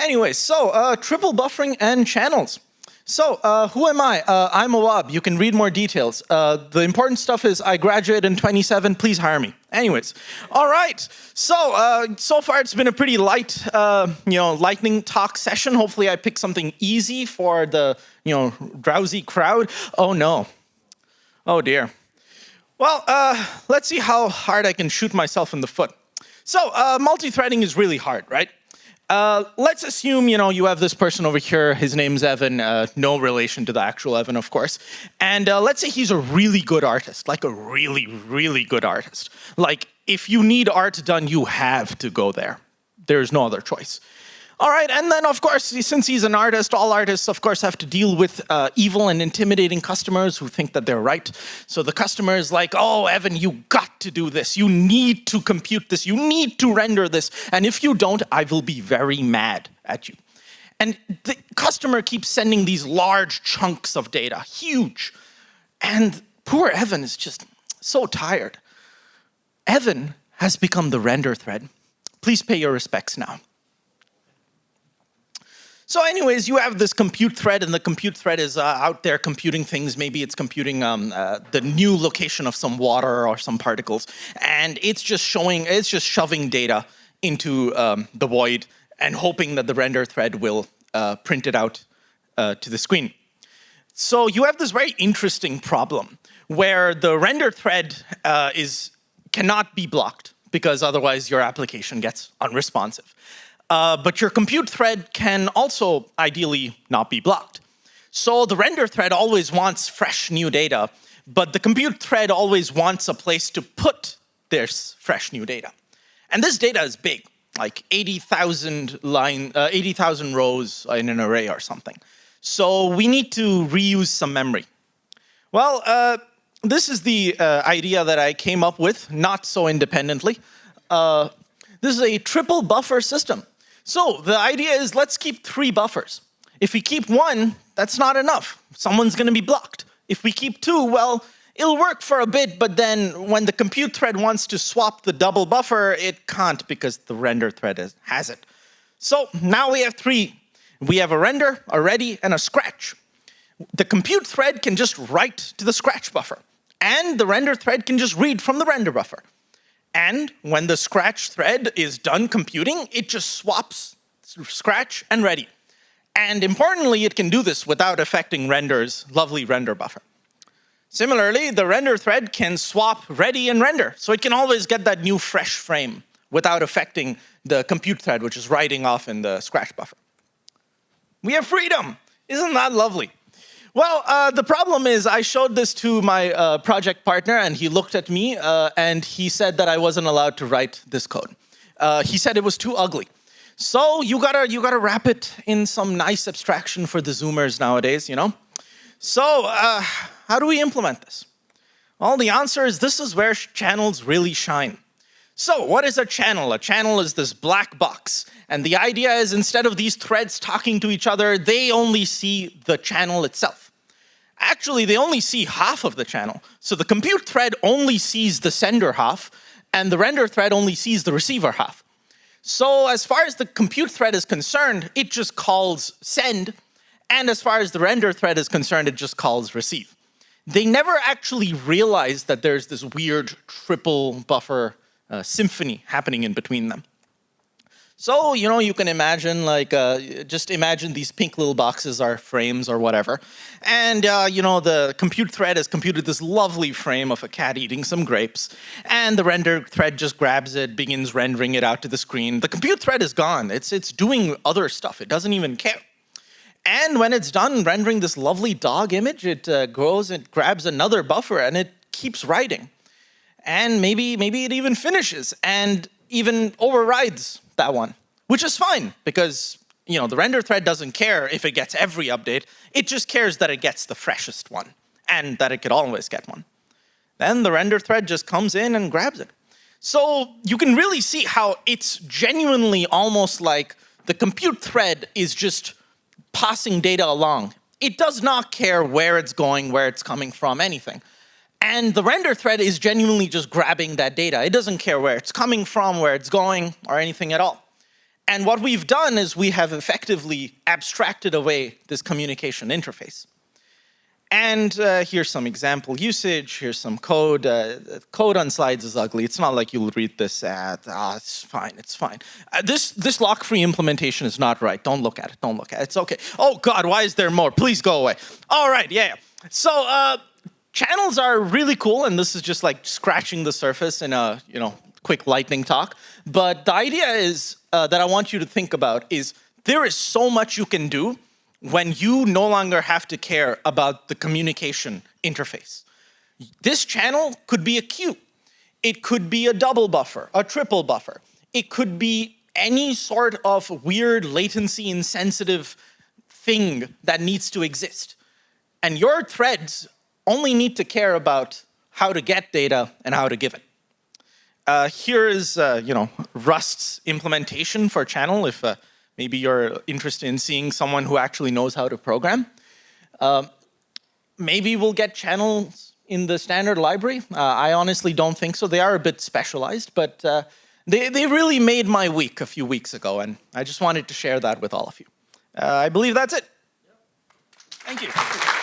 Anyway, so triple buffering and channels. So who am I? I'm Awab. You can read more details. The important stuff is I graduated in 27. Please hire me. Anyways, all right. So far it's been a pretty light, lightning talk session. Hopefully I picked something easy for the, drowsy crowd. Oh no. Oh dear. Well, let's see how hard I can shoot myself in the foot. So multi-threading is really hard, right? Let's assume, you have this person over here. His name's Evan. No relation to the actual Evan, of course. And let's say he's a really good artist, like a really, really good artist. Like, if you need art done, you have to go there. There's no other choice. All right, and then, of course, since he's an artist, all artists, of course, have to deal with evil and intimidating customers who think that they're right. So the customer is like, oh, Evan, you got to do this. You need to compute this. You need to render this. And if you don't, I will be very mad at you. And the customer keeps sending these large chunks of data, huge. And poor Evan is just so tired. Evan has become the render thread. Please pay your respects now. So anyways, you have this compute thread, and the compute thread is out there computing things. Maybe it's computing the new location of some water or some particles. And it's just shoving data into the void and hoping that the render thread will print it out to the screen. So you have this very interesting problem where the render thread cannot be blocked because otherwise your application gets unresponsive. But your compute thread can also ideally not be blocked. So the render thread always wants fresh new data, but the compute thread always wants a place to put this fresh new data. And this data is big, like 80,000 rows in an array or something. So we need to reuse some memory. Well, this is the idea that I came up with, not so independently. This is a triple buffer system. So the idea is let's keep 3 buffers. If we keep 1, that's not enough. Someone's going to be blocked. If we keep 2, well, it'll work for a bit, but then when the compute thread wants to swap the double buffer, it can't because the render thread has it. So now we have 3. We have a render, a ready, and a scratch. The compute thread can just write to the scratch buffer, and the render thread can just read from the render buffer. And when the scratch thread is done computing, it just swaps scratch and ready. And importantly, it can do this without affecting render's lovely render buffer. Similarly, the render thread can swap ready and render. So it can always get that new fresh frame without affecting the compute thread, which is writing off in the scratch buffer. We have freedom. Isn't that lovely? Well, the problem is I showed this to my project partner, and he looked at me, and he said that I wasn't allowed to write this code. He said it was too ugly. So you gotta wrap it in some nice abstraction for the Zoomers nowadays, So how do we implement this? Well, the answer is this is where channels really shine. So what is a channel? A channel is this black box. And the idea is instead of these threads talking to each other, they only see the channel itself. Actually, they only see half of the channel. So the compute thread only sees the sender half, and the render thread only sees the receiver half. So as far as the compute thread is concerned, it just calls send. And as far as the render thread is concerned, it just calls receive. They never actually realize that there's this weird triple buffer symphony happening in between them. So, you can imagine, just imagine these pink little boxes are frames or whatever. And, the compute thread has computed this lovely frame of a cat eating some grapes. And the render thread just grabs it, begins rendering it out to the screen. The compute thread is gone. It's doing other stuff. It doesn't even care. And when it's done rendering this lovely dog image, it goes and grabs another buffer, and it keeps writing. And maybe it even finishes and even overrides that one, which is fine because, the render thread doesn't care if it gets every update. It just cares that it gets the freshest one and that it could always get one. Then the render thread just comes in and grabs it. So you can really see how it's genuinely almost like the compute thread is just passing data along. It does not care where it's going, where it's coming from, anything. And the render thread is genuinely just grabbing that data. It doesn't care where it's coming from, where it's going, or anything at all. And what we've done is we have effectively abstracted away this communication interface. And here's some example usage. Here's some code. Code on slides is ugly. It's not like you'll read this at, it's fine, it's fine. This lock-free implementation is not right. Don't look at it, don't look at it. It's okay. Oh God, why is there more? Please go away. All right, yeah. So channels are really cool, and this is just like scratching the surface in a quick lightning talk. But the idea is that I want you to think about is there is so much you can do when you no longer have to care about the communication interface. This channel could be a queue. It could be a double buffer, a triple buffer. It could be any sort of weird latency insensitive thing that needs to exist. And your threads only need to care about how to get data and how to give it. Here is Rust's implementation for channel if maybe you're interested in seeing someone who actually knows how to program. Maybe we'll get channels in the standard library. I honestly don't think so. They are a bit specialized, but they really made my week a few weeks ago, and I just wanted to share that with all of you. I believe that's it. Thank you.